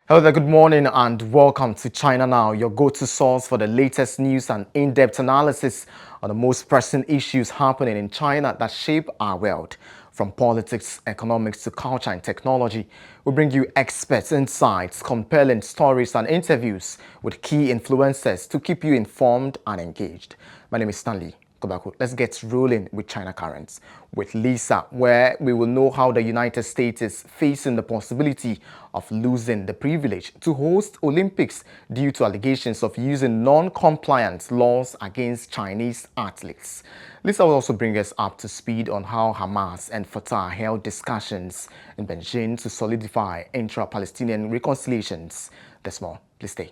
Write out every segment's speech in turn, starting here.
Hello there, good morning and welcome to China Now, your go-to source for the latest news and in-depth analysis on the most pressing issues happening in China that shape our world. From politics, economics to culture and technology, we bring you experts' insights, compelling stories and interviews with key influencers to keep you informed and engaged. My name is Stanley. Let's get rolling with China Currents with Lisa, where we will know how the United States is facing the possibility of losing the privilege to host Olympics due to allegations of using non-compliant laws against Chinese athletes. Lisa will also bring us up to speed on how Hamas and Fatah held discussions in Beijing to solidify intra-Palestinian reconciliations. There's more. Please stay.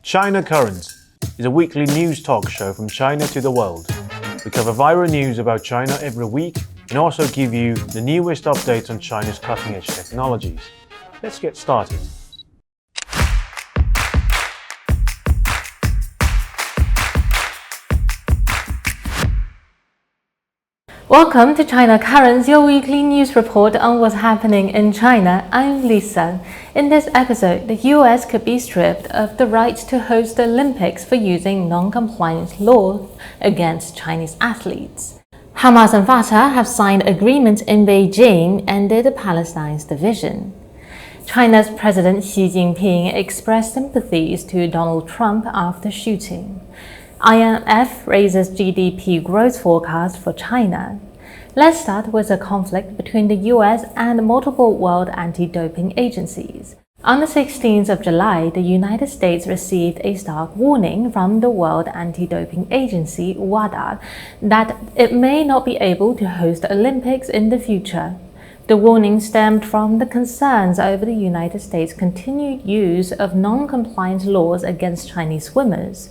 China Currents is a weekly news talk show from China to the world. We cover viral news about China every week and also give you the newest updates on China's cutting-edge technologies. Let's get started. Welcome to China Currents, your weekly news report on what's happening in China. I'm Lisa. In this episode, the US could be stripped of the right to host the Olympics for using non-compliant laws against Chinese athletes. Hamas and Fatah have signed agreements in Beijing ended Palestine's division. China's President Xi Jinping expressed sympathies to Donald Trump after shooting. IMF raises GDP growth forecast for China. Let's start with a conflict between the US and multiple world anti-doping agencies. On the 16th of July, the United States received a stark warning from the World Anti-Doping Agency, WADA, that it may not be able to host the Olympics in the future. The warning stemmed from the concerns over the United States' continued use of non-compliant laws against Chinese swimmers.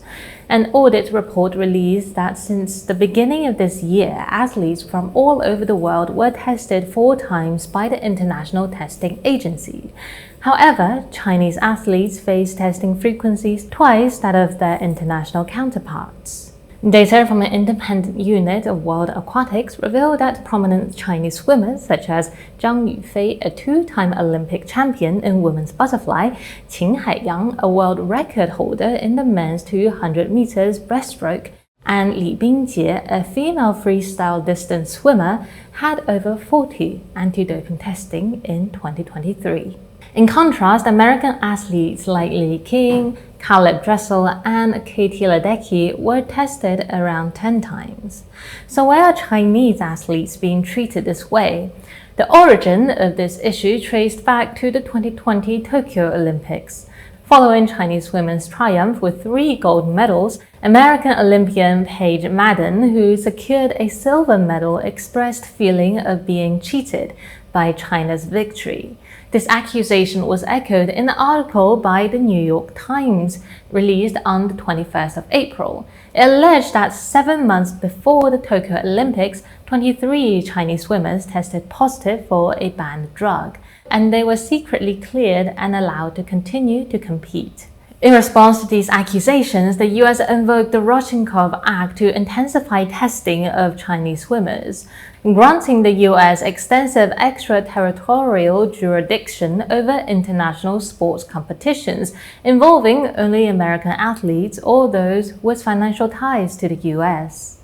An audit report released that since the beginning of this year, athletes from all over the world were tested 4 times by the International Testing Agency. However, Chinese athletes face testing frequencies twice that of their international counterparts. Data from an independent unit of World Aquatics revealed that prominent Chinese swimmers such as Zhang Yufei, a 2-time Olympic champion in women's butterfly, Qin Haiyang, a world record holder in the men's 200 meters breaststroke, and Li Bingjie, a female freestyle distance swimmer, had over 40 anti-doping testing in 2023. In contrast, American athletes like Lily King, Caleb Dressel, and Katie Ledecky were tested around 10 times. So why are Chinese athletes being treated this way? The origin of this issue traced back to the 2020 Tokyo Olympics. Following Chinese women's triumph with 3 gold medals, American Olympian Paige Madden, who secured a silver medal, expressed feeling of being cheated by China's victory. This accusation was echoed in an article by the New York Times, released on the 21st of April. It alleged that 7 months before the Tokyo Olympics, 23 Chinese swimmers tested positive for a banned drug, and they were secretly cleared and allowed to continue to compete. In response to these accusations, the US invoked the Rodchenkov Act to intensify testing of Chinese swimmers, granting the US extensive extraterritorial jurisdiction over international sports competitions involving only American athletes or those with financial ties to the US.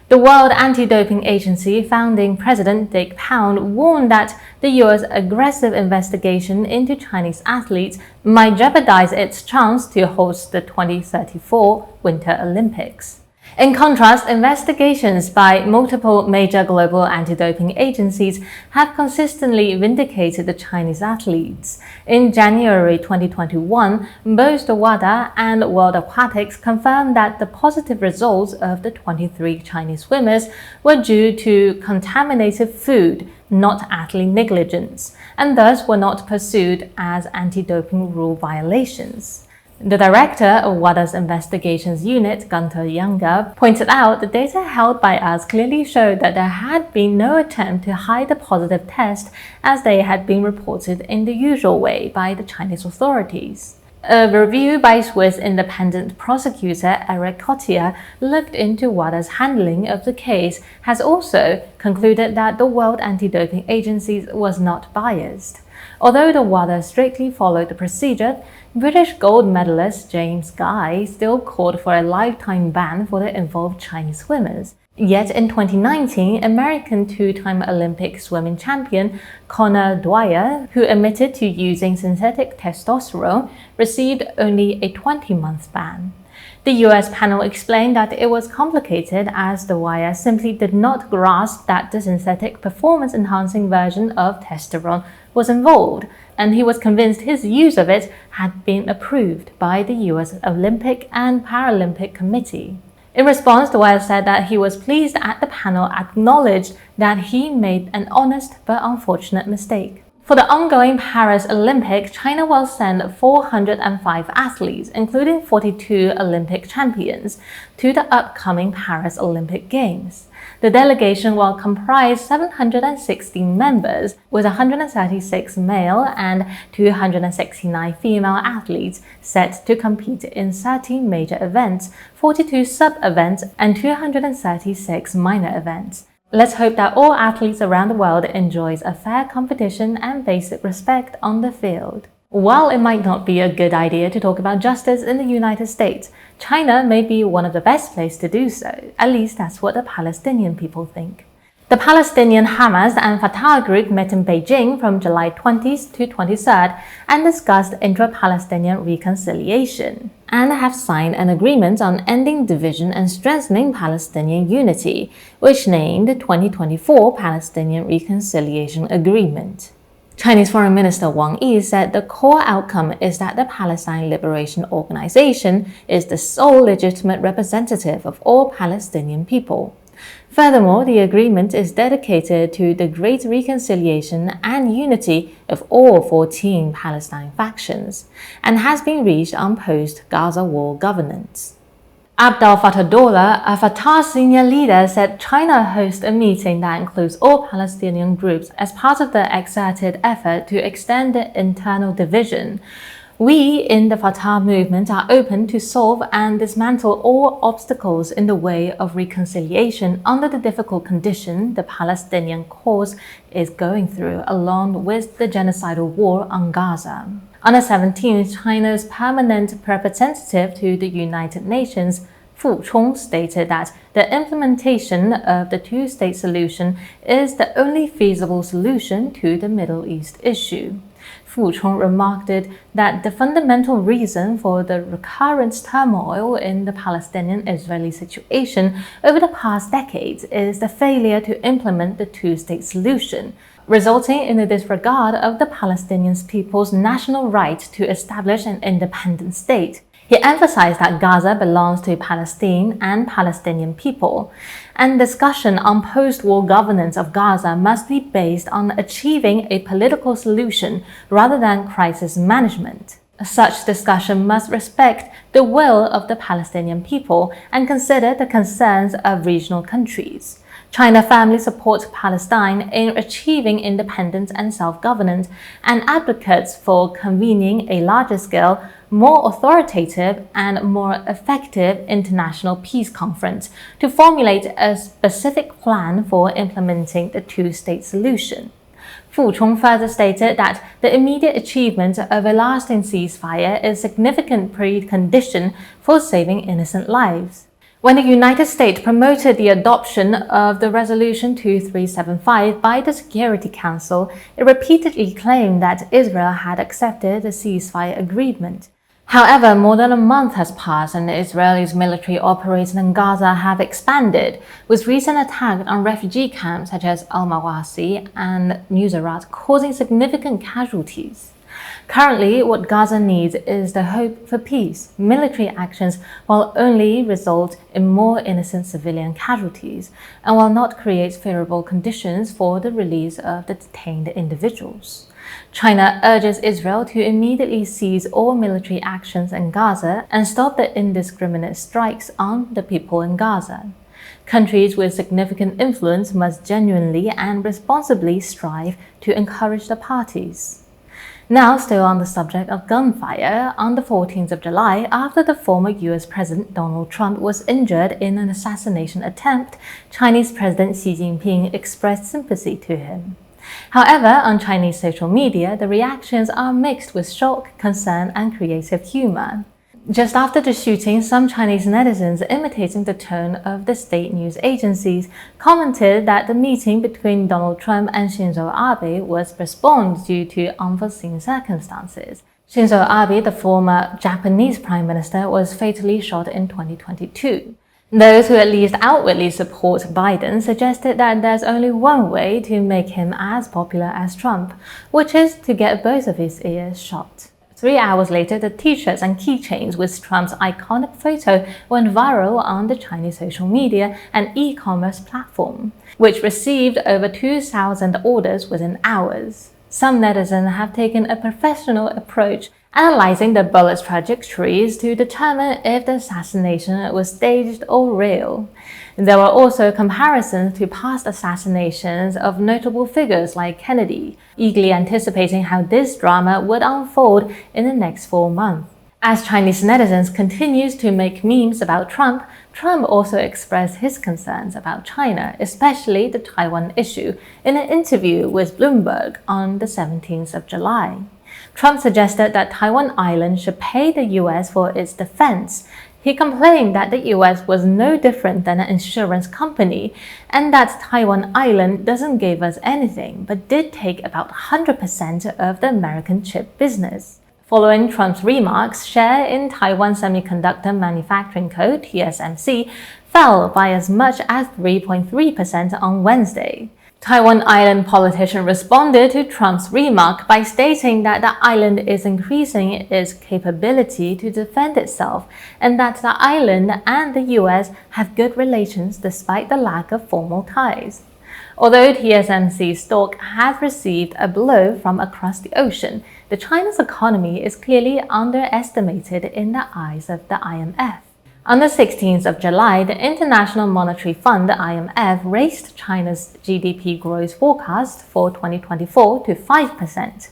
The World Anti-Doping Agency founding president Dick Pound warned that the US aggressive investigation into Chinese athletes might jeopardize its chance to host the 2034 Winter Olympics. In contrast, investigations by multiple major global anti-doping agencies have consistently vindicated the Chinese athletes. In January 2021, both the WADA and World Aquatics confirmed that the positive results of the 23 Chinese swimmers were due to contaminated food, not athlete negligence, and thus were not pursued as anti-doping rule violations. The director of WADA's investigations unit, Gunther Younger, pointed out the data held by us clearly showed that there had been no attempt to hide the positive test as they had been reported in the usual way by the Chinese authorities. A review by Swiss independent prosecutor Eric Cottier looked into WADA's handling of the case has also concluded that the World Anti-Doping Agency was not biased. Although the WADA strictly followed the procedure, British gold medalist James Guy still called for a lifetime ban for the involved Chinese swimmers. Yet in 2019, American two-time Olympic swimming champion Conor Dwyer, who admitted to using synthetic testosterone, received only a 20-month ban. The US panel explained that it was complicated as Dwyer simply did not grasp that the synthetic performance-enhancing version of testosterone was involved, and he was convinced his use of it had been approved by the US Olympic and Paralympic Committee. In response, Dwyer said that he was pleased that the panel acknowledged that he made an honest but unfortunate mistake. For the ongoing Paris Olympics, China will send 405 athletes, including 42 Olympic champions, to the upcoming Paris Olympic Games. The delegation will comprise 716 members, with 136 male and 269 female athletes set to compete in 30 major events, 42 sub-events, and 236 minor events. Let's hope that all athletes around the world enjoys a fair competition and basic respect on the field. While it might not be a good idea to talk about justice in the United States, China may be one of the best places to do so. At least that's what the Palestinian people think. The Palestinian Hamas and Fatah group met in Beijing from July 20th to 23rd and discussed intra-Palestinian reconciliation, and have signed an agreement on ending division and strengthening Palestinian unity, which named the 2024 Palestinian Reconciliation Agreement. Chinese Foreign Minister Wang Yi said the core outcome is that the Palestine Liberation Organization is the sole legitimate representative of all Palestinian people. Furthermore, the agreement is dedicated to the great reconciliation and unity of all 14 Palestine factions, and has been reached on post-Gaza war governance. Abdel Fattah, a Fatah senior leader, said China hosts a meeting that includes all Palestinian groups as part of the exerted effort to extend the internal division. We in the Fatah movement are open to solve and dismantle all obstacles in the way of reconciliation under the difficult condition the Palestinian cause is going through, along with the genocidal war on Gaza. On the 17th, China's permanent representative to the United Nations, Fu Chong, stated that the implementation of the two-state solution is the only feasible solution to the Middle East issue. Fu Chong remarked that the fundamental reason for the recurrent turmoil in the Palestinian-Israeli situation over the past decades is the failure to implement the two-state solution, resulting in the disregard of the Palestinian people's national right to establish an independent state. He emphasized that Gaza belongs to Palestine and Palestinian people, and discussion on post-war governance of Gaza must be based on achieving a political solution rather than crisis management. Such discussion must respect the will of the Palestinian people and consider the concerns of regional countries. China firmly supports Palestine in achieving independence and self-governance, and advocates for convening a larger-scale, more authoritative and more effective international peace conference to formulate a specific plan for implementing the two-state solution. Fu Chong further stated that the immediate achievement of a lasting ceasefire is a significant precondition for saving innocent lives. When the United States promoted the adoption of the Resolution 2375 by the Security Council, it repeatedly claimed that Israel had accepted the ceasefire agreement. However, more than a month has passed and the Israelis' military operations in Gaza have expanded, with recent attacks on refugee camps such as Al-Mawasi and Nuseirat causing significant casualties. Currently, what Gaza needs is the hope for peace. Military actions will only result in more innocent civilian casualties and will not create favorable conditions for the release of the detained individuals. China urges Israel to immediately cease all military actions in Gaza and stop the indiscriminate strikes on the people in Gaza. Countries with significant influence must genuinely and responsibly strive to encourage the parties. Now, still on the subject of gunfire, on the 14th of July, after the former US President Donald Trump was injured in an assassination attempt, Chinese President Xi Jinping expressed sympathy to him. However, on Chinese social media, the reactions are mixed with shock, concern, and creative humor. Just after the shooting, some Chinese netizens, imitating the tone of the state news agencies, commented that the meeting between Donald Trump and Shinzo Abe was postponed due to unforeseen circumstances. Shinzo Abe, the former Japanese prime minister, was fatally shot in 2022. Those who at least outwardly support Biden suggested that there's only one way to make him as popular as Trump, which is to get both of his ears shot. 3 hours later, the t-shirts and keychains with Trump's iconic photo went viral on the Chinese social media and e-commerce platform, which received over 2,000 orders within hours. Some netizens have taken a professional approach, analyzing the bullet's trajectories to determine if the assassination was staged or real. There were also comparisons to past assassinations of notable figures like Kennedy, eagerly anticipating how this drama would unfold in the next 4 months. As Chinese netizens continues to make memes about Trump, Trump also expressed his concerns about China, especially the Taiwan issue, in an interview with Bloomberg on the 17th of July. Trump suggested that Taiwan Island should pay the US for its defense. He complained that the US was no different than an insurance company and that Taiwan Island doesn't give us anything but did take about 100% of the American chip business. Following Trump's remarks, share in Taiwan Semiconductor Manufacturing Co. (TSMC) fell by as much as 3.3% on Wednesday. Taiwan Island politician responded to Trump's remark by stating that the island is increasing its capability to defend itself and that the island and the US have good relations despite the lack of formal ties. Although TSMC's stock has received a blow from across the ocean, the China's economy is clearly underestimated in the eyes of the IMF. On the 16th of July, the International Monetary Fund, the IMF, raised China's GDP growth forecast for 2024 to 5%.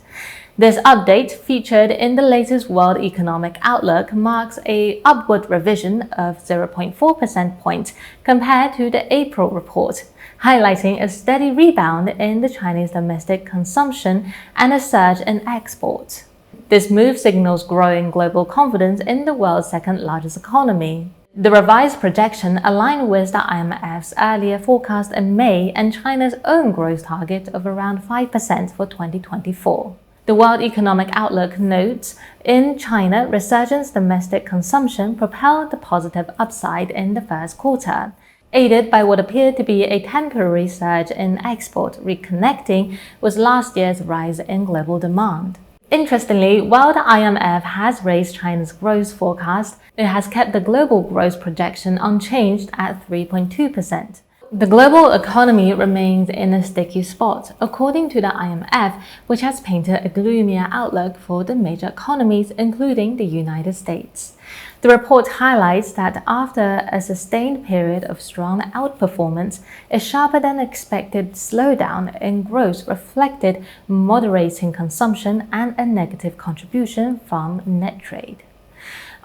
This update, featured in the latest World Economic Outlook, marks an upward revision of 0.4 percentage points compared to the April report, highlighting a steady rebound in the Chinese domestic consumption and a surge in exports. This move signals growing global confidence in the world's second-largest economy. The revised projection aligned with the IMF's earlier forecast in May and China's own growth target of around 5% for 2024. The World Economic Outlook notes, in China, resurgent domestic consumption propelled the positive upside in the first quarter, aided by what appeared to be a temporary surge in export, reconnecting with last year's rise in global demand. Interestingly, while the IMF has raised China's growth forecast, it has kept the global growth projection unchanged at 3.2%. The global economy remains in a sticky spot, according to the IMF, which has painted a gloomier outlook for the major economies, including the United States. The report highlights that after a sustained period of strong outperformance, a sharper than expected slowdown in growth reflected moderating consumption and a negative contribution from net trade.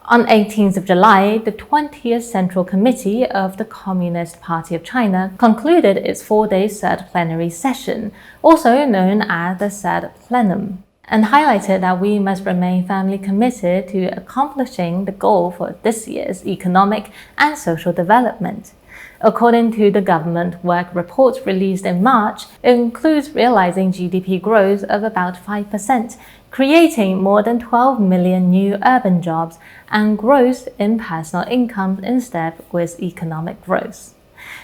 On 18th of July, the 20th Central Committee of the Communist Party of China concluded its 4-day third plenary session, also known as the Third Plenum, and highlighted that we must remain firmly committed to accomplishing the goal for this year's economic and social development. According to the government work report released in March, it includes realizing GDP growth of about 5%, creating more than 12 million new urban jobs, and growth in personal income in step with economic growth.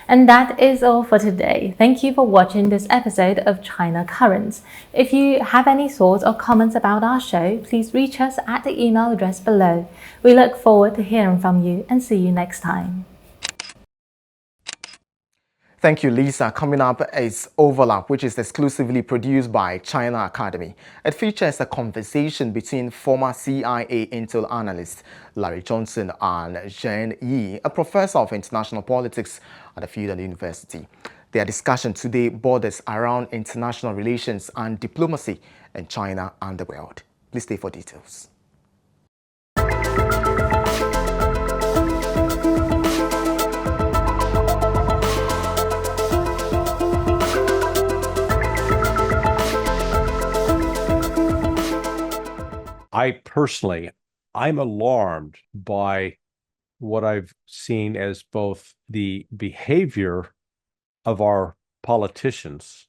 And that is all for today. Thank you for watching this episode of China Currents. If you have any thoughts or comments about our show, please reach us at the email address below. We look forward to hearing from you and see you next time. Thank you, Lisa. Coming up is Overlap, which is exclusively produced by China Academy. It features a conversation between former CIA intel analyst Larry Johnson and Shen Yi, a professor of international politics at the Fudan University. Their discussion today borders around international relations and diplomacy in China and the world. Please stay for details. I'm alarmed by what I've seen as both the behavior of our politicians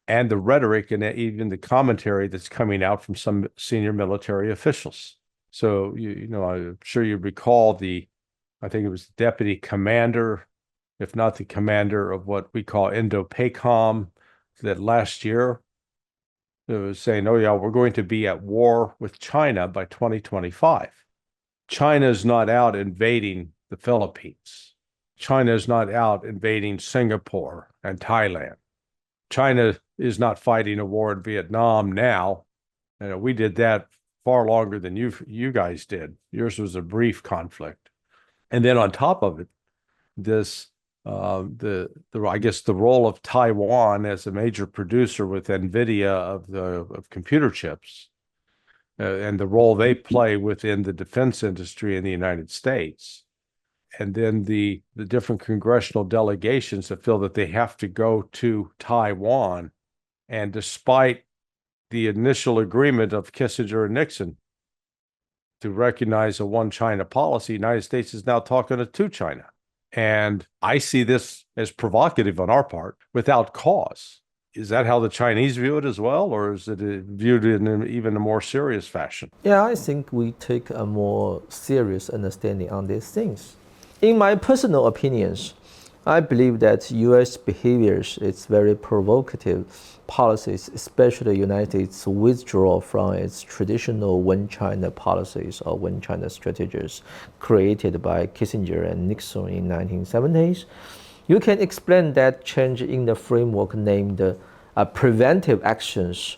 and the rhetoric and even the commentary that's coming out from some senior military officials. So, I'm sure you recall I think it was the deputy commander, if not the commander of what we call Indo-PACOM, that last year was saying, oh yeah, we're going to be at war with China by 2025. China is not out invading the Philippines. China is not out invading Singapore and Thailand. China is not fighting a war in Vietnam now. We did that far longer than you guys did. Yours was a brief conflict. And then on top of it, this I guess the role of Taiwan as a major producer with NVIDIA of computer chips, and the role they play within the defense industry in the United States. And then the different congressional delegations that feel that they have to go to Taiwan. And despite the initial agreement of Kissinger and Nixon to recognize a one China policy, the United States is now talking to China. And I see this as provocative on our part without cause. Is that how the Chinese view it as well, or is it viewed in even a more serious fashion? Yeah, I think we take a more serious understanding on these things. In my personal opinions, I believe that U.S. behaviors is very provocative policies, especially the United States withdrawal from its traditional one China policies or one China strategies created by Kissinger and Nixon in 1970s. You can explain that change in the framework named preventive actions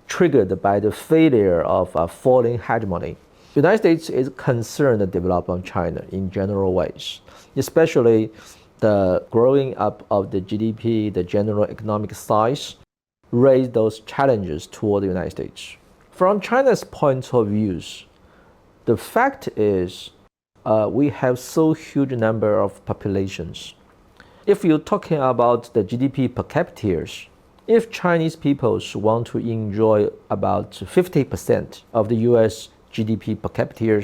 triggered by the failure of foreign hegemony. The United States is concerned with the development of China in general ways, especially the growing up of the GDP, the general economic size, raise those challenges toward the United States. From China's point of view, the fact is we have so huge number of populations. If you're talking about the GDP per capita, if Chinese peoples want to enjoy about 50% of the US GDP per capita,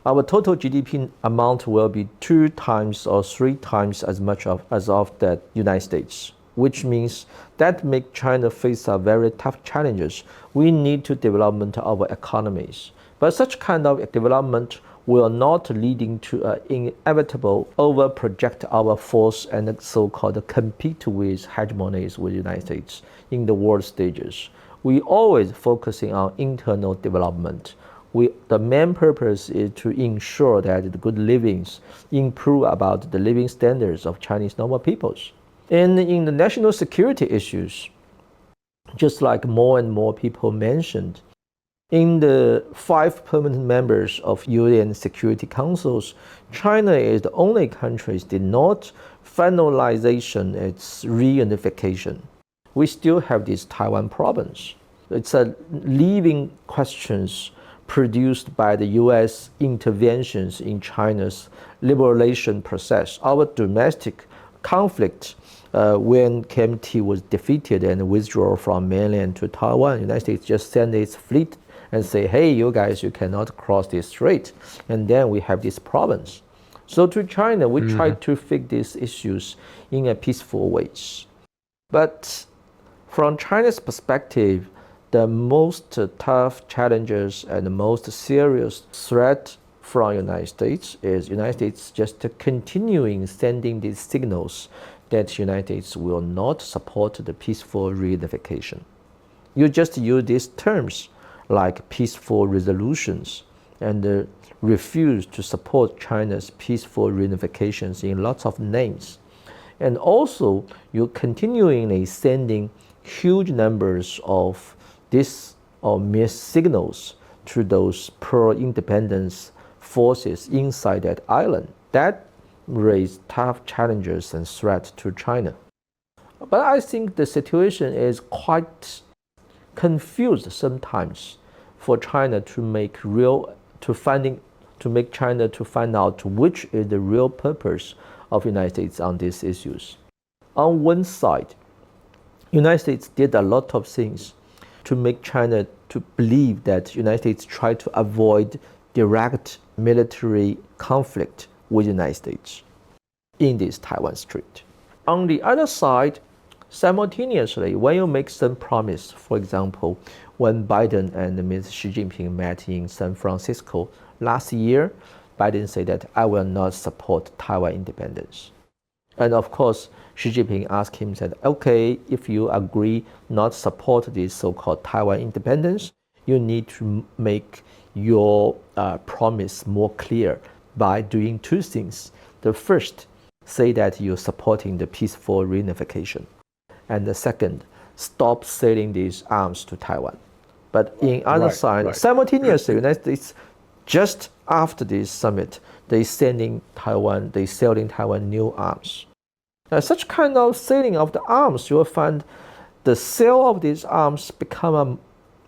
our total GDP amount will be 2 times or 3 times as much as of the United States, which means that make China face a very tough challenges. We need to develop our economies. But such kind of development will not leading to an inevitable over-project our force and so-called compete with hegemonies with the United States in the world stages. We always focusing on internal development. The main purpose is to ensure that the good livings improve about the living standards of Chinese normal peoples. And in the national security issues, just like more and more people mentioned, in the 5 permanent members of UN Security Councils, China is the only country that did not finalization its reunification. We still have this Taiwan province. It's a living questions produced by the U.S. interventions in China's liberation process. Our domestic conflict when KMT was defeated and withdrew from mainland to Taiwan, the United States just sent its fleet and say, hey, you guys, you cannot cross this strait. And then we have this province. So to China, we try to fix these issues in a peaceful ways. But from China's perspective, the most tough challenges and the most serious threat from United States is United States just continuing sending these signals that United States will not support the peaceful reunification. You just use these terms like peaceful resolutions and refuse to support China's peaceful reunifications in lots of names. And also, you're continually sending huge numbers of this or missed signals to those pro-independence forces inside that island. That raised tough challenges and threats to China. But I think the situation is quite confused sometimes for China to make China to find out which is the real purpose of United States on these issues. On one side, United States did a lot of things to make China to believe that United States try to avoid direct military conflict with the United States in this Taiwan Strait. On the other side, simultaneously, when you make some promise, for example, when Biden and Ms. Xi Jinping met in San Francisco last year, Biden said that I will not support Taiwan independence. And of course, Xi Jinping asked him, said, okay, if you agree not support this so-called Taiwan independence, you need to make your promise more clear by doing two things. The first, say that you're supporting the peaceful reunification. And the second, stop selling these arms to Taiwan. But in other side, simultaneously, United States, just after this summit, they selling Taiwan new arms. Now, such kind of selling of the arms, you will find the sale of these arms become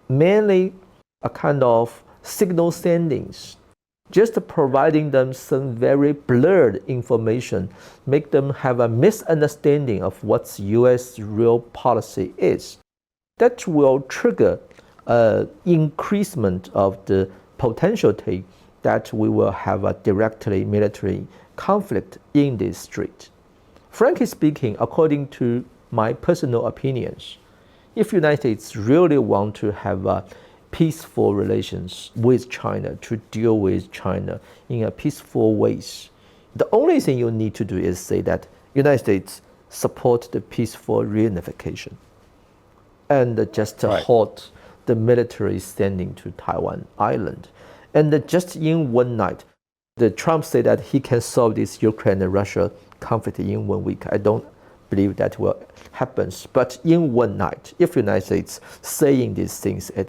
mainly a kind of signal sendings, just providing them some very blurred information, make them have a misunderstanding of what U.S. real policy is. That will trigger an increasement of the potentiality that we will have a directly military conflict in this strait. Frankly speaking, according to my personal opinions, if United States really want to have a peaceful relations with China, to deal with China in a peaceful ways, the only thing you need to do is say that United States support the peaceful reunification and just halt the military standing to Taiwan island. And just in one night, the Trump said that he can solve this Ukraine and Russia conflict in 1 week. I don't believe that will happen. But in one night, if the United States saying these things and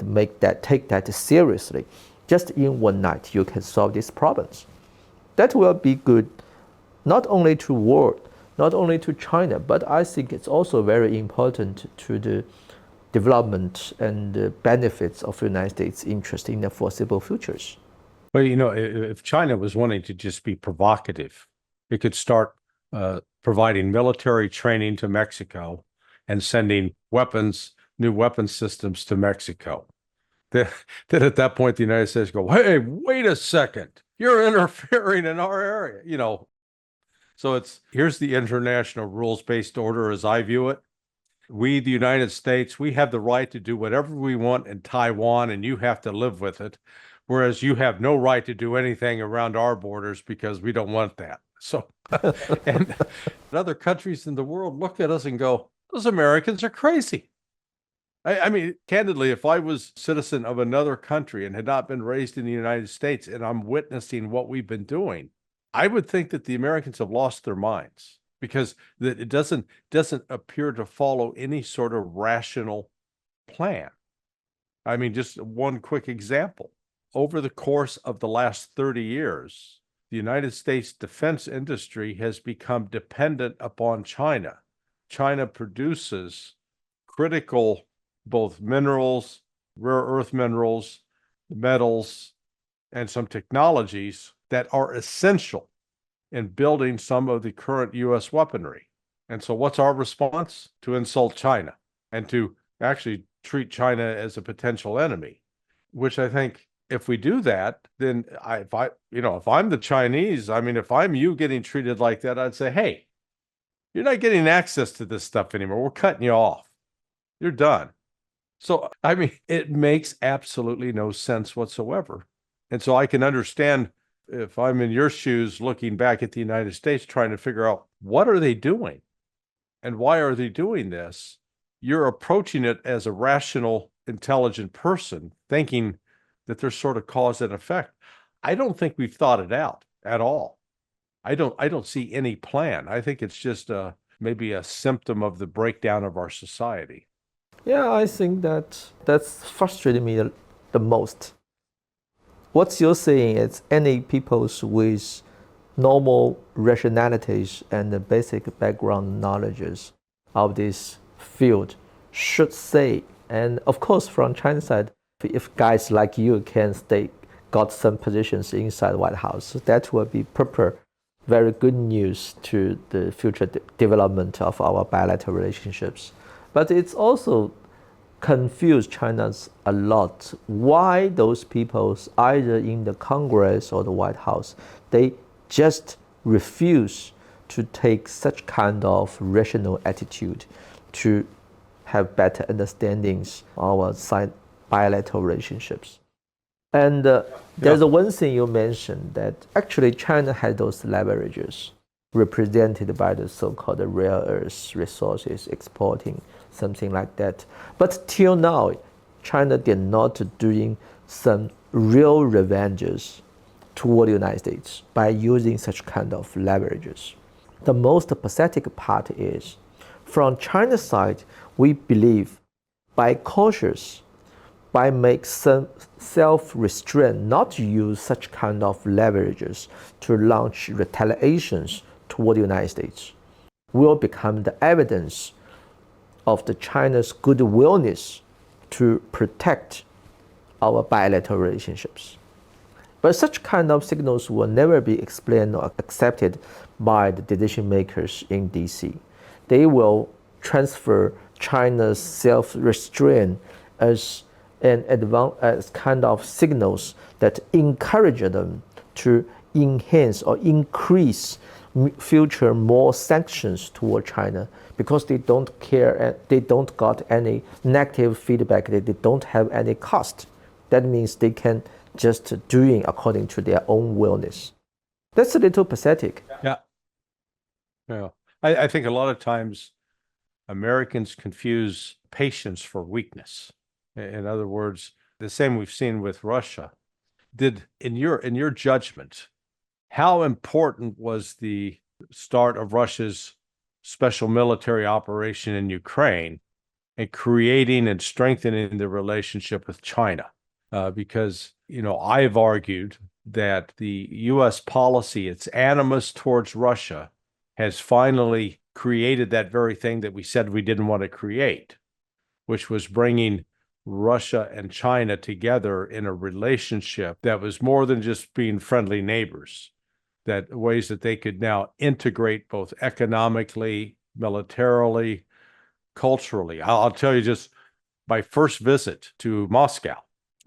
take that seriously, just in one night you can solve these problems. That will be good, not only to world, not only to China, but I think it's also very important to the development and the benefits of the United States' interest in the foreseeable futures. Well, you know, if China was wanting to just be provocative, it could start providing military training to Mexico and sending new weapon systems to Mexico. Then at that point, the United States go, hey, wait a second, you're interfering in our area, you know. So here's the international rules-based order as I view it. We, the United States, we have the right to do whatever we want in Taiwan, and you have to live with it. Whereas you have no right to do anything around our borders because we don't want that. So, and other countries in the world look at us and go, those Americans are crazy. I mean, candidly, if I was a citizen of another country and had not been raised in the United States and I'm witnessing what we've been doing, I would think that the Americans have lost their minds because that it doesn't appear to follow any sort of rational plan. I mean, just one quick example. Over the course of the last 30 years, the United States defense industry has become dependent upon China. China produces critical both minerals, rare earth minerals, metals, and some technologies that are essential in building some of the current U.S. weaponry. And so what's our response? To insult China and to actually treat China as a potential enemy, which I think if we do that, then if I'm the Chinese, I mean, if I'm you getting treated like that, I'd say, hey, you're not getting access to this stuff anymore. We're cutting you off. You're done. So, I mean, it makes absolutely no sense whatsoever. And so I can understand if I'm in your shoes looking back at the United States, trying to figure out what are they doing and why are they doing this? You're approaching it as a rational, intelligent person, thinking that there's sort of cause and effect. I don't think we've thought it out at all. I don't see any plan. I think it's just maybe a symptom of the breakdown of our society. Yeah, I think that's frustrating me the most. What you're saying is any peoples with normal rationalities and the basic background knowledges of this field should say, and of course from China's side, if guys like you can got some positions inside White House, that will be proper, very good news to the future development of our bilateral relationships. But it's also confused China a lot. Why those people, either in the Congress or the White House, they just refuse to take such kind of rational attitude to have better understandings of our bilateral relationships. And there's one thing you mentioned, that actually China had those leverages represented by the so-called rare earth resources exporting, something like that. But till now, China did not doing some real revenges toward the United States by using such kind of leverages. The most pathetic part is, from China's side, we believe by cautious, by make some self-restraint, not to use such kind of leverages to launch retaliations toward the United States, will become the evidence of the China's good willingness to protect our bilateral relationships. But such kind of signals will never be explained or accepted by the decision makers in DC. They will transfer China's self-restraint as as kind of signals that encourage them to enhance or increase future more sanctions toward China, because they don't care and they don't got any negative feedback, they don't have any cost. That means they can just doing according to their own willingness. That's a little pathetic. Yeah. I think a lot of times Americans confuse patience for weakness. In other words, the same we've seen with Russia. In your judgment, how important was the start of Russia's special military operation in Ukraine and creating and strengthening the relationship with China? Because, I've argued that the U.S. policy, its animus towards Russia, has finally created that very thing that we said we didn't want to create, which was bringing Russia and China together in a relationship that was more than just being friendly neighbors, that ways that they could now integrate both economically, militarily, culturally. I'll tell you, just my first visit to Moscow,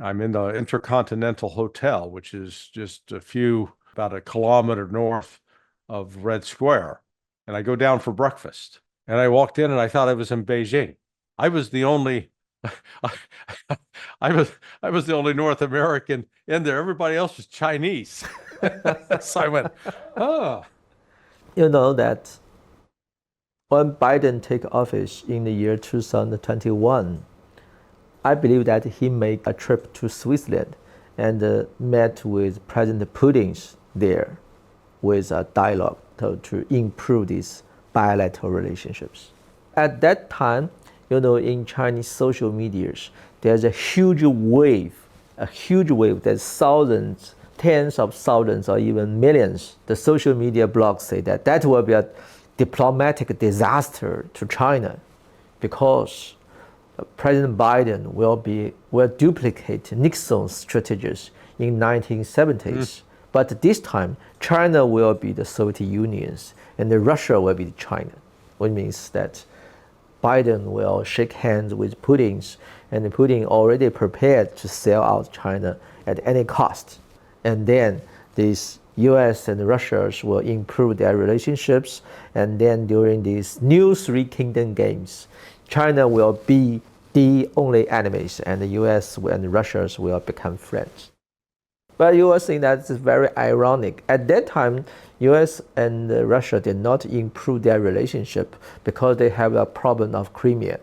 I'm in the Intercontinental Hotel, which is just about a kilometer north of Red Square. And I go down for breakfast. And I walked in and I thought I was in Beijing. I was the only I was the only North American in there. Everybody else was Chinese. So I went, oh. You know that when Biden take office in the year 2021, I believe that he made a trip to Switzerland and met with President Putin there with a dialogue to improve these bilateral relationships. At that time, in Chinese social medias, there's a huge wave that thousands, tens of thousands, or even millions. The social media blogs say that will be a diplomatic disaster to China, because President Biden will duplicate Nixon's strategies in 1970s. But this time, China will be the Soviet Union and Russia will be China, which means that Biden will shake hands with Putin, and Putin already prepared to sell out China at any cost. And then these US and Russia will improve their relationships, and then during these new Three Kingdom Games, China will be the only enemies, and the US and Russia will become friends. But you will think that's very ironic. At that time, US and Russia did not improve their relationship because they have a problem of Crimea.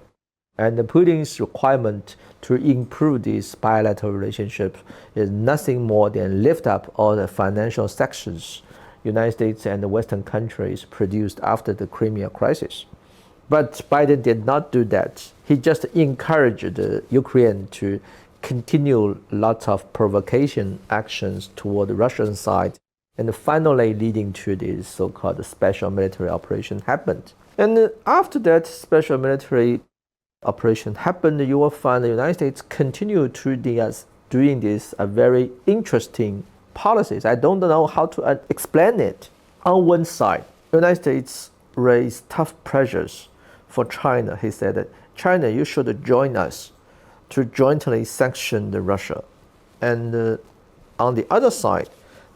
And Putin's requirement to improve this bilateral relationship is nothing more than lift up all the financial sanctions United States and the Western countries produced after the Crimea crisis. But Biden did not do that. He just encouraged Ukraine to continue lots of provocation actions toward the Russian side, and finally leading to this so-called special military operation happened. And after that special military operation happened, you will find the United States continue to doing this a very interesting policies. I don't know how to explain it. On one side, the United States raised tough pressures for China. He said that China, you should join us to jointly sanction Russia. And on the other side,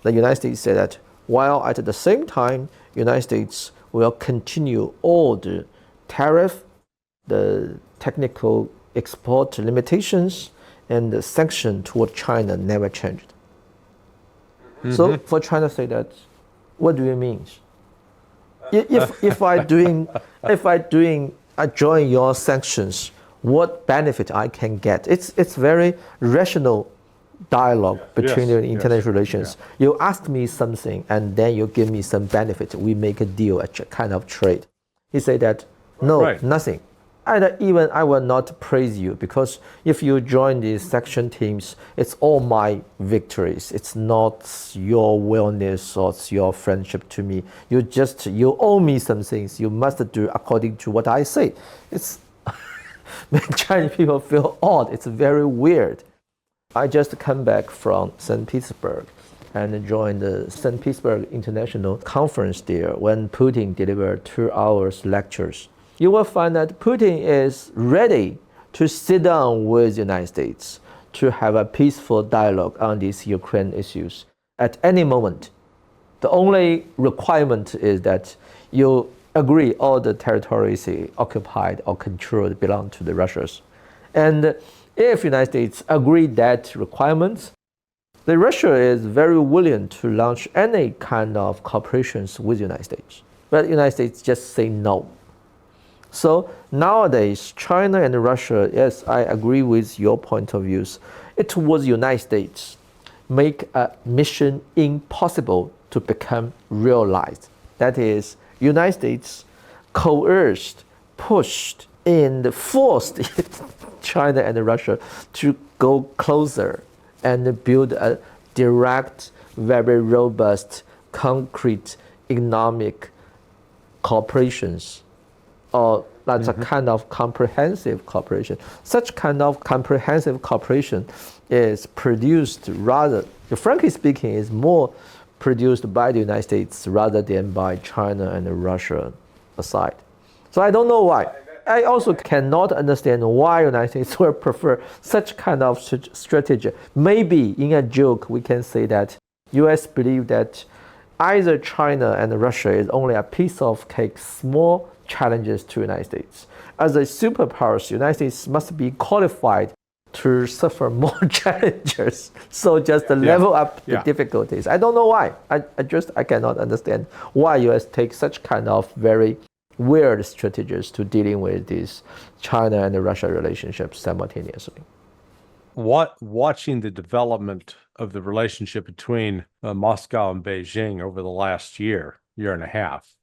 the United States said that while at the same time, United States will continue all the tariff, the technical export limitations, and the sanction toward China never changed. So for China to say that, what do you mean? If I join your sanctions, what benefit I can get? It's very rational dialogue between the international relations. You ask me something and then you give me some benefit. We make a deal, a kind of trade. He said that no, nothing. And I will not praise you, because if you join these section teams, it's all my victories. It's not your wellness or it's your friendship to me. You owe me some things. You must do according to what I say. It's make Chinese people feel odd. It's very weird. I just come back from St. Petersburg and joined the St. Petersburg International Conference there when Putin delivered 2 hours lectures. You will find that Putin is ready to sit down with the United States to have a peaceful dialogue on these Ukraine issues at any moment. The only requirement is that you agree all the territories occupied or controlled belong to the Russians. And if the United States agree that requirement, the Russia is very willing to launch any kind of cooperations with the United States. But the United States just say no. So nowadays, China and Russia, yes, I agree with your point of views. It was the United States make a mission impossible to become realized. That is, United States coerced, pushed, and forced China and Russia to go closer and build a direct, very robust, concrete economic cooperations, or that's a kind of comprehensive cooperation. Such kind of comprehensive cooperation is produced rather, frankly speaking, is more produced by the United States rather than by China and Russia aside. So I don't know why. I also cannot understand why the United States would prefer such kind of strategy. Maybe in a joke, we can say that US believe that either China and Russia is only a piece of cake, small challenges to the United States. As a superpower, the United States must be qualified to suffer more challenges. So just to level up the difficulties. I don't know why. I cannot understand why US takes such kind of very weird strategies to dealing with these China and Russia relationships simultaneously. Watching the development of the relationship between Moscow and Beijing over the last year and a half,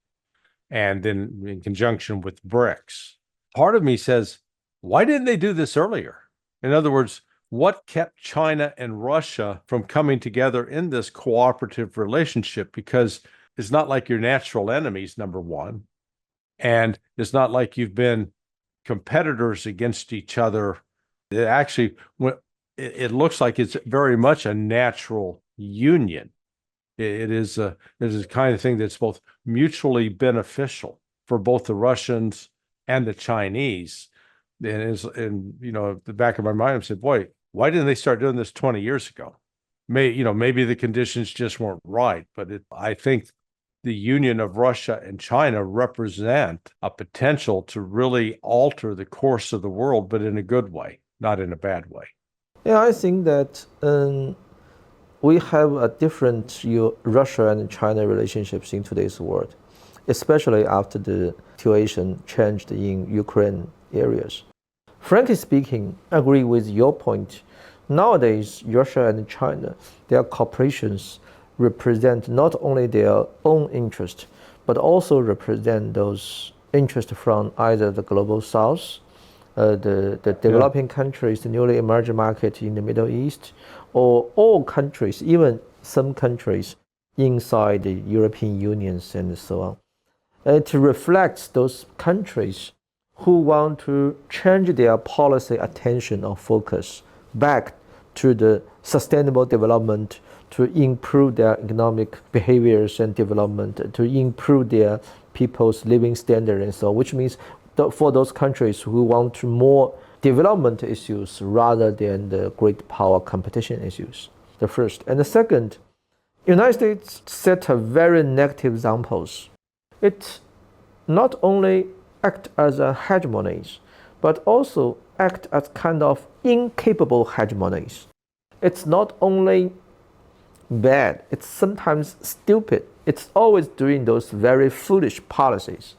and then in conjunction with BRICS, part of me says, why didn't they do this earlier? In other words, what kept China and Russia from coming together in this cooperative relationship? Because it's not like you're natural enemies, number one. And it's not like you've been competitors against each other. It looks like it's very much a natural union. It is a kind of thing that's both mutually beneficial for both the Russians and the Chinese. And the back of my mind, I said, boy, why didn't they start doing this 20 years ago? Maybe the conditions just weren't right, but I think the union of Russia and China represent a potential to really alter the course of the world, but in a good way, not in a bad way. Yeah, I think that we have a different Russia and China relationships in today's world, especially after the situation changed in Ukraine areas. Frankly speaking, I agree with your point. Nowadays, Russia and China, their cooperations represent not only their own interest, but also represent those interests from either the global south, the developing countries, the newly emerging market in the Middle East, or all countries, even some countries inside the European Unions and so on. It reflects those countries who want to change their policy attention or focus back to the sustainable development, to improve their economic behaviors and development, to improve their people's living standard and so on, which means for those countries who want to more development issues rather than the great power competition issues. The first. And the second, United States set a very negative examples. It not only act as a hegemony, but also act as kind of incapable hegemonies. It's not only bad, it's sometimes stupid. It's always doing those very foolish policies.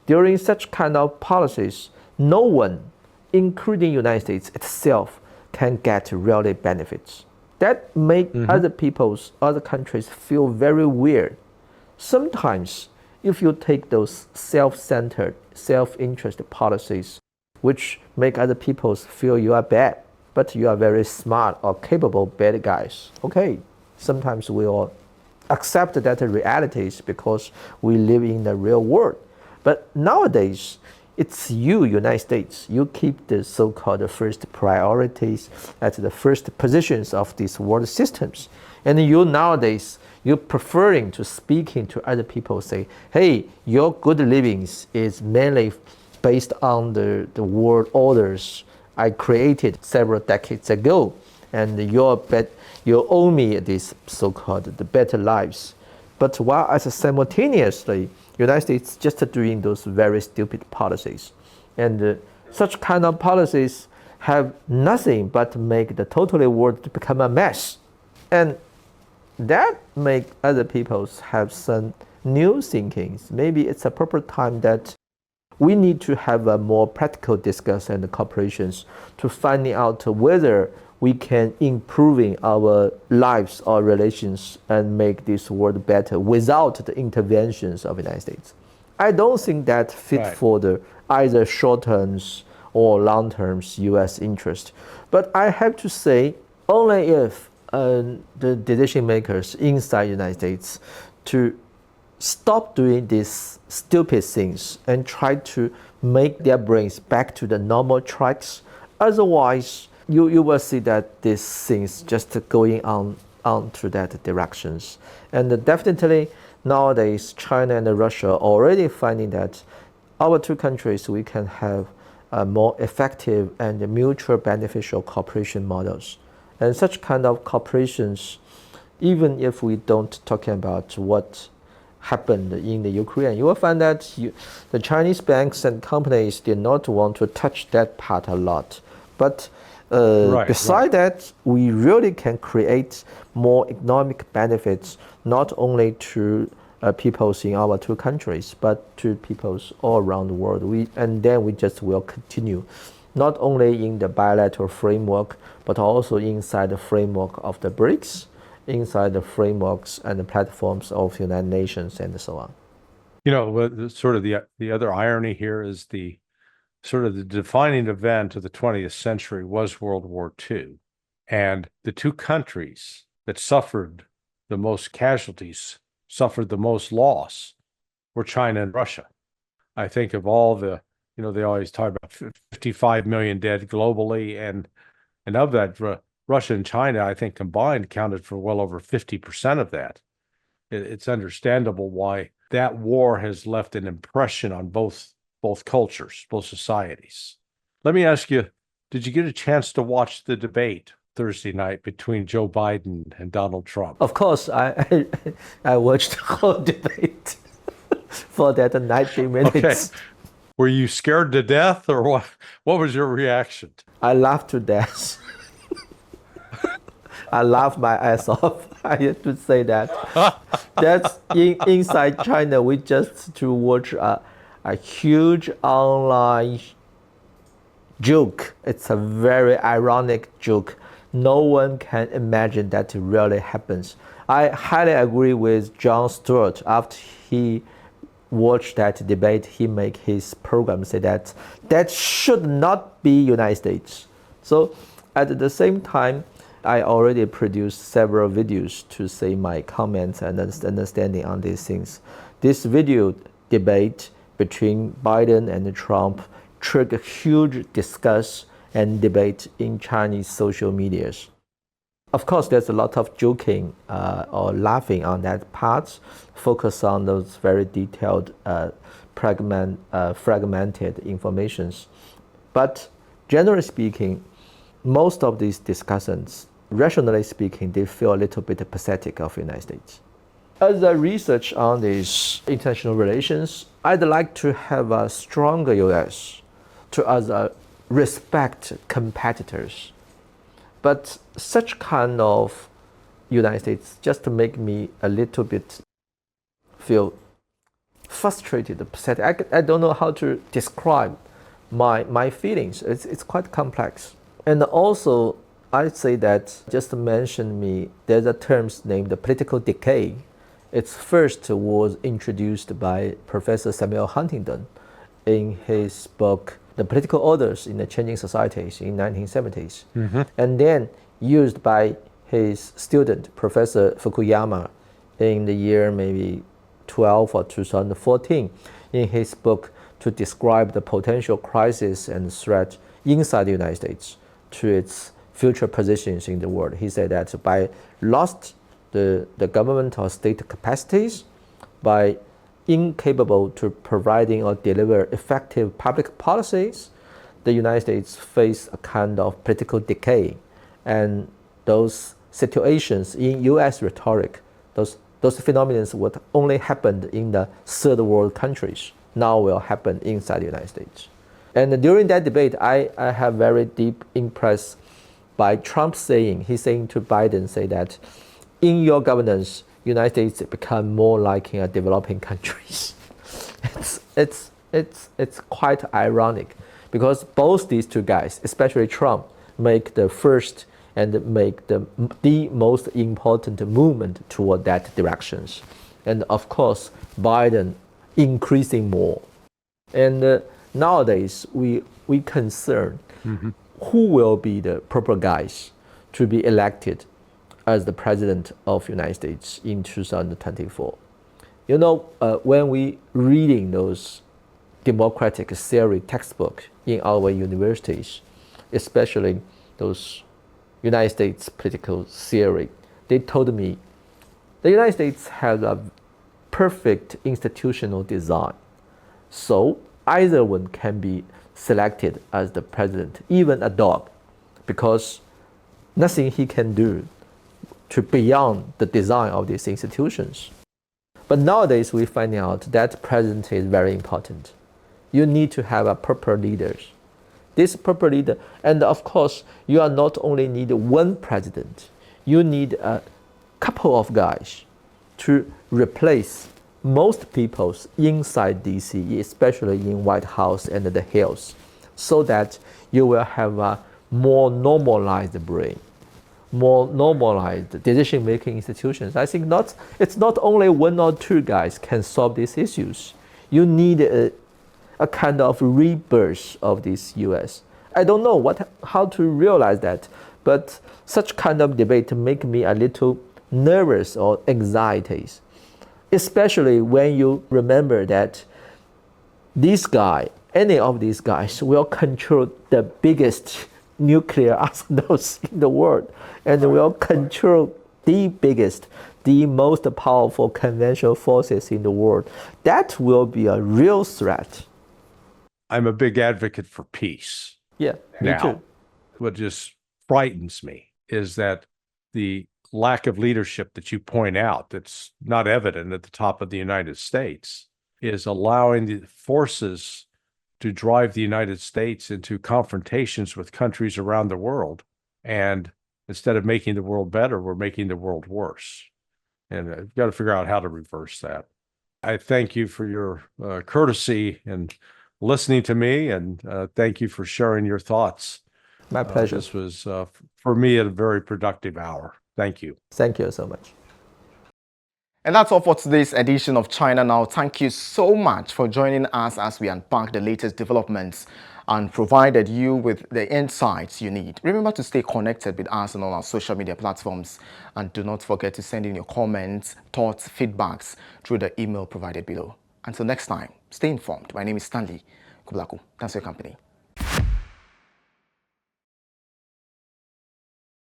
During such kind of policies, no one, including United States itself, can get really benefits. That make other countries feel very weird. Sometimes, if you take those self-centered, self-interest policies, which make other people feel you are bad, but you are very smart or capable bad guys. Okay, sometimes we all accept that realities because we live in the real world. But nowadays, it's you, United States, you keep the so-called first priorities at the first positions of these world systems. And you nowadays, you're preferring to speaking to other people, say, hey, your good livings is mainly based on the world orders I created several decades ago. And you owe me this so-called the better lives. But while as simultaneously, United States just doing those very stupid policies. And such kind of policies have nothing but make the totally world become a mess. And that make other people have some new thinkings. Maybe it's a proper time that we need to have a more practical discussion and cooperations to finding out whether we can improving our lives or relations and make this world better without the interventions of the United States. I don't think that fit for the either short terms or long terms U.S. interest. But I have to say, only if the decision makers inside the United States to stop doing these stupid things and try to make their brains back to the normal tracks. Otherwise, you will see that these things just going on to that directions. And definitely nowadays, China and Russia are already finding that our two countries, we can have more effective and mutual beneficial cooperation models. And such kind of cooperations, even if we don't talking about what happened in the Ukraine, you will find that the Chinese banks and companies did not want to touch that part a lot. But besides that, we really can create more economic benefits, not only to peoples in our two countries, but to peoples all around the world. And then we just will continue, not only in the bilateral framework, but also inside the framework of the BRICS, inside the frameworks and the platforms of the United Nations, and so on. You know, sort of the other irony here is the sort of the defining event of the 20th century was World War II. And the two countries that suffered the most casualties, suffered the most loss, were China and Russia. I think of all the, they always talk about 55 million dead globally. And of that, Russia and China, I think combined accounted for well over 50% of that. It's understandable why that war has left an impression on both cultures, both societies. Let me ask you, did you get a chance to watch the debate Thursday night between Joe Biden and Donald Trump? Of course, I watched the whole debate for that 90 minutes. Okay. Were you scared to death, or what? What was your reaction? I laughed to death. I laughed my ass off. I have to say that. That's inside China. We just to watch a huge online joke. It's a very ironic joke. No one can imagine that it really happens. I highly agree with Jon Stewart. After he watched that debate, he make his program say that should not be United States. So at the same time, I already produced several videos to say my comments and understanding on these things. This video debate between Biden and Trump triggered huge discussion and debate in Chinese social medias. Of course, there's a lot of joking or laughing on that part, focus on those very detailed, fragmented informations. But generally speaking, most of these discussions, rationally speaking, they feel a little bit pathetic of the United States. As a research on these international relations, I'd like to have a stronger US to as a respect competitors. But such kind of United States just make me a little bit feel frustrated, pathetic. I don't know how to describe my feelings. It's quite complex. And also, I'd say that just mention me, there's a term named political decay. Its first was introduced by Professor Samuel Huntington in his book, The Political Orders in the Changing Societies in 1970s. And then used by his student, Professor Fukuyama, in the year maybe 12 or 2014 in his book to describe the potential crisis and threat inside the United States to its future positions in the world. He said that by lost the government or state capacities, by incapable to providing or deliver effective public policies, the United States face a kind of political decay. And those situations in US rhetoric, those phenomena would only happen in the third world countries, now will happen inside the United States. And during that debate, I have very deep impressed by Trump saying, he's saying to Biden, say that in your governance, United States become more like a developing countries. It's quite ironic because both these two guys, especially Trump, make the first and make the most important movement toward that directions. And of course, Biden increasing more. And nowadays, we concern who will be the proper guys to be elected as the president of the United States in 2024. You know, when we reading those democratic theory textbook in our universities, especially those United States political theory, they told me the United States has a perfect institutional design. So either one can be selected as the president, even a dog, because nothing he can do to beyond the design of these institutions. But nowadays we find out that president is very important. You need to have a proper leaders. This proper leader, and of course, you are not only need one president, you need a couple of guys to replace most peoples inside DC, especially in White House and the Hills, so that you will have a more normalized brain, more normalized decision-making institutions. I think it's not only one or two guys can solve these issues. You need a kind of rebirth of this U.S. I don't know how to realize that, but such kind of debate make me a little nervous or anxieties, especially when you remember that this guy, any of these guys, will control the biggest nuclear arsenals in the world and will control the biggest, the most powerful conventional forces in the world. That will be a real threat. I'm a big advocate for peace. Yeah, me Now, too. what just frightens me is that the lack of leadership that you point out, that's not evident at the top of the United States, is allowing the forces to drive the United States into confrontations with countries around the world. And instead of making the world better, we're making the world worse. And I've got to figure out how to reverse that. I thank you for your courtesy and listening to me, and thank you for sharing your thoughts. My pleasure. This was, for me, a very productive hour. Thank you. Thank you so much. And that's all for today's edition of China Now. Thank you so much for joining us as we unpack the latest developments and provided you with the insights you need. Remember to stay connected with us on all our social media platforms, and do not forget to send in your comments, thoughts, feedbacks through the email provided below. Until next time, stay informed. My name is Stanley Kublaku. Thanks for your company.